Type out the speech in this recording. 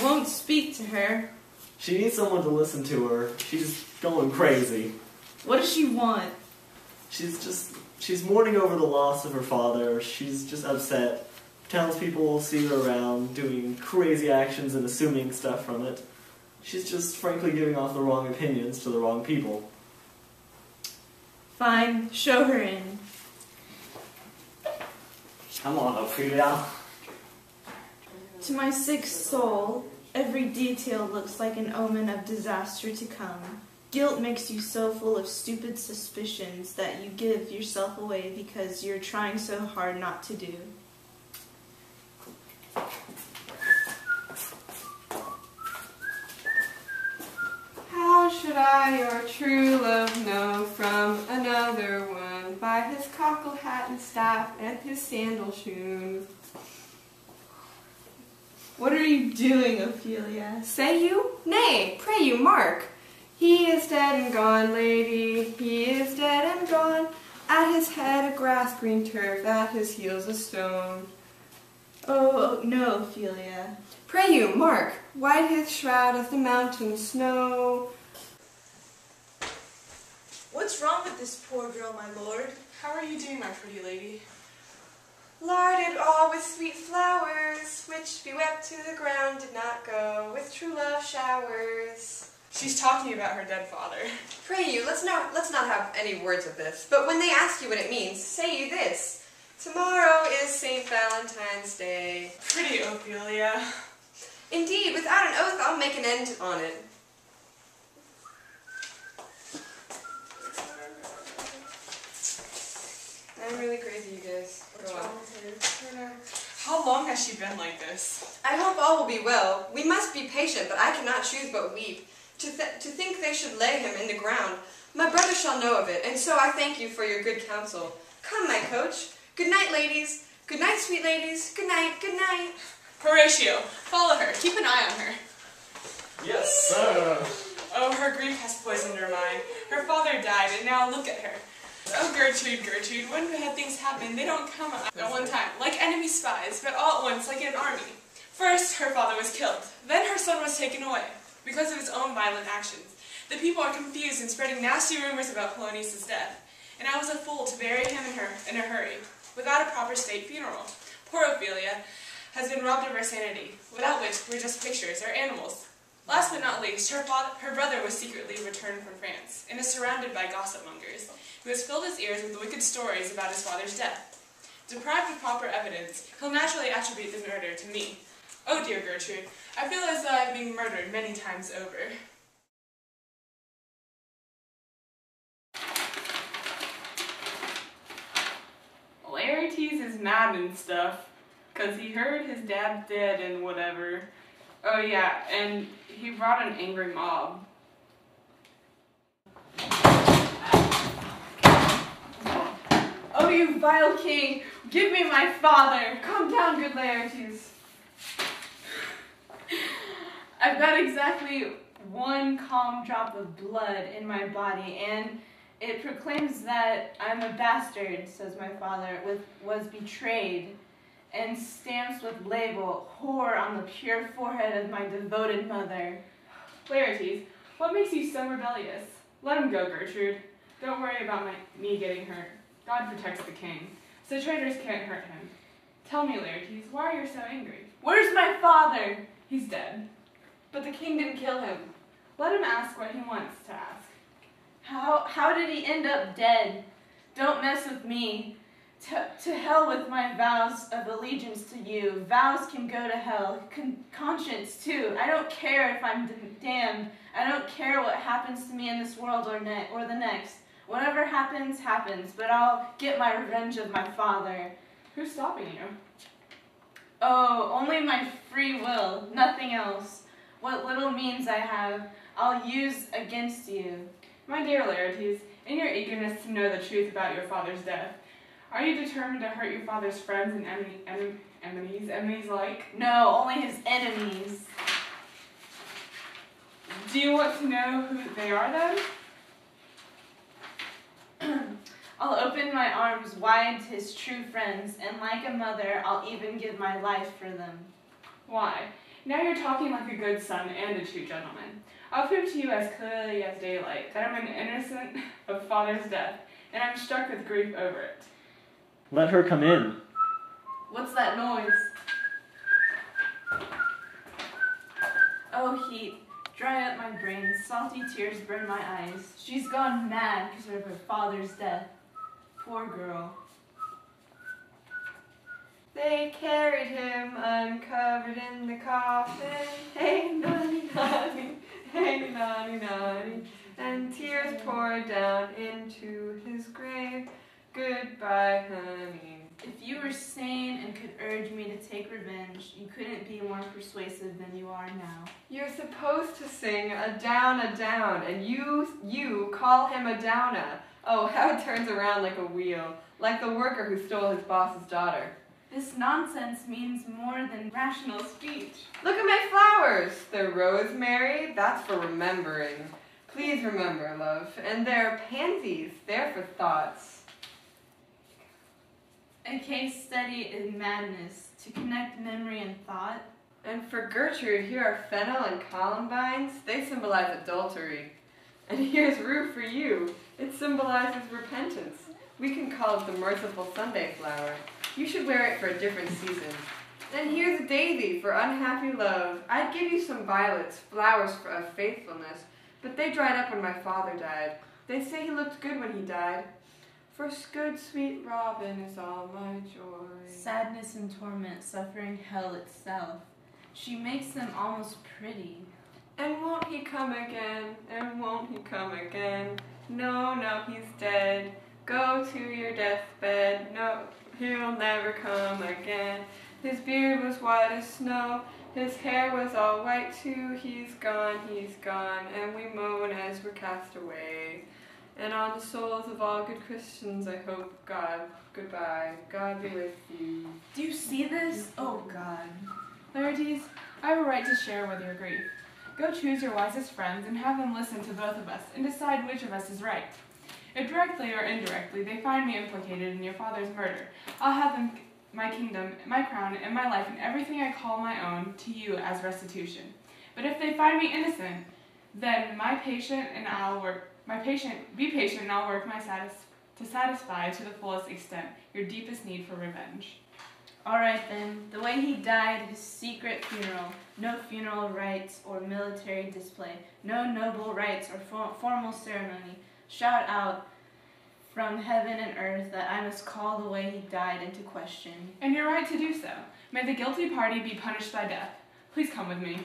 I won't speak to her. She needs someone to listen to her. She's going crazy. What does she want? She's mourning over the loss of her father. She's just upset. Townspeople will see her around doing crazy actions and assuming stuff from it. She's just frankly giving off the wrong opinions to the wrong people. Fine, show her in. Come on, Ophelia. To my sick soul, every detail looks like an omen of disaster to come. Guilt makes you so full of stupid suspicions that you give yourself away because you're trying so hard not to do. How should I your true love know from another one? By his cockle hat and staff and his sandal shoon. What are you doing, Ophelia? Say you? Nay, pray you, mark. He is dead and gone, lady, he is dead and gone. At his head a grass-green turf, at his heels a stone. Oh, no, Ophelia. Pray you, mark, white his shroud as the mountain snow. What's wrong with this poor girl, my lord? How are you doing, my pretty lady? Larded all with sweet flowers, which be wept to the ground did not go with true love showers. She's talking about her dead father. Pray you, let's not have any words of this, but when they ask you what it means, say you this. Tomorrow is St. Valentine's Day. Pretty Ophelia. Indeed, without an oath, I'll make an end on it. I'm really crazy, you guys. What's wrong with her? How long has she been like this? I hope all will be well. We must be patient, but I cannot choose but weep. To think they should lay him in the ground. My brother shall know of it, and so I thank you for your good counsel. Come, my coach. Good night, ladies. Good night, sweet ladies. Good night, good night. Horatio, follow her. Keep an eye on her. Yes, sir. Oh, her grief has poisoned her mind. Her father died, and now look at her. Oh, Gertrude, Gertrude, when bad things happen, they don't come at one time, like enemy spies, but all at once, like in an army. First, her father was killed. Then her son was taken away, because of his own violent actions. The people are confused and spreading nasty rumors about Polonius' death, and I was a fool to bury him in a hurry, without a proper state funeral. Poor Ophelia has been robbed of her sanity, without which we're just pictures, or animals. Last but not least, her brother was secretly returned from France, and is surrounded by gossip mongers, who has filled his ears with wicked stories about his father's death. Deprived of proper evidence, he'll naturally attribute the murder to me. Oh dear Gertrude, I feel as though I've been murdered many times over. Laertes is mad and stuff, 'cause he heard his dad's dead and whatever. Oh yeah, and he brought an angry mob. Oh, you vile king, give me my father! Calm down, good Laertes. I've got exactly one calm drop of blood in my body, and it proclaims that I'm a bastard, says my father, was betrayed, and stamps with label, whore on the pure forehead of my devoted mother. Laertes, what makes you so rebellious? Let him go, Gertrude. Don't worry about me getting hurt. God protects the king, so traitors can't hurt him. Tell me, Laertes, why are you so angry? Where's my father? He's dead. But the king didn't kill him. Let him ask what he wants to ask. How did he end up dead? Don't mess with me. To hell with my vows of allegiance to you. Vows can go to hell. Conscience, too. I don't care if I'm damned. I don't care what happens to me in this world or the next. Whatever happens, happens. But I'll get my revenge of my father. Who's stopping you? Oh, only my free will. Nothing else. What little means I have, I'll use against you. My dear Laertes, in your eagerness to know the truth about your father's death, are you determined to hurt your father's friends and enemies like? No, only his enemies. Do you want to know who they are then? I'll open my arms wide to his true friends, and like a mother, I'll even give my life for them. Why? Now you're talking like a good son and a true gentleman. I'll prove to you as clearly as daylight that I'm an innocent of father's death, and I'm struck with grief over it. Let her come in. What's that noise? Oh, heat, dry up my brain, salty tears burn my eyes. She's gone mad because of her father's death. Poor girl. They carried him uncovered in the coffin. Hey, nonny, nonny, hey, nonny, nonny. And tears poured down into his grave. Goodbye, honey. If you were sane and could urge me to take revenge, you couldn't be more persuasive than you are now. You're supposed to sing a down, and you call him a downa. Oh, how it turns around like a wheel, like the worker who stole his boss's daughter. This nonsense means more than rational speech. Look at my flowers. They're rosemary, that's for remembering. Please remember, love. And they're pansies, they're for thoughts. A case study in madness, to connect memory and thought. And for Gertrude, here are fennel and columbines. They symbolize adultery. And here's rue for you. It symbolizes repentance. We can call it the merciful Sunday flower. You should wear it for a different season. And here's a daisy for unhappy love. I'd give you some violets, flowers of faithfulness, but they dried up when my father died. They say he looked good when he died. For good sweet Robin is all my joy. Sadness and torment, suffering hell itself. She makes them almost pretty. And won't he come again? And won't he come again? No, no, he's dead. Go to your deathbed. No, he'll never come again. His beard was white as snow. His hair was all white too. He's gone, and we moan as we're cast away. And on the souls of all good Christians, I hope, God, goodbye. God be with you. Do you see this? Oh, God. Laertes, I have a right to share with your grief. Go choose your wisest friends and have them listen to both of us and decide which of us is right. If directly or indirectly they find me implicated in your father's murder, I'll have them my kingdom, my crown, and my life and everything I call my own to you as restitution. But if they find me innocent, then be patient and I'll work to satisfy to the fullest extent your deepest need for revenge. All right, then. The way he died, his secret funeral. No funeral rites or military display. No noble rites or formal ceremony. Shout out from heaven and earth that I must call the way he died into question. And you're right to do so. May the guilty party be punished by death. Please come with me.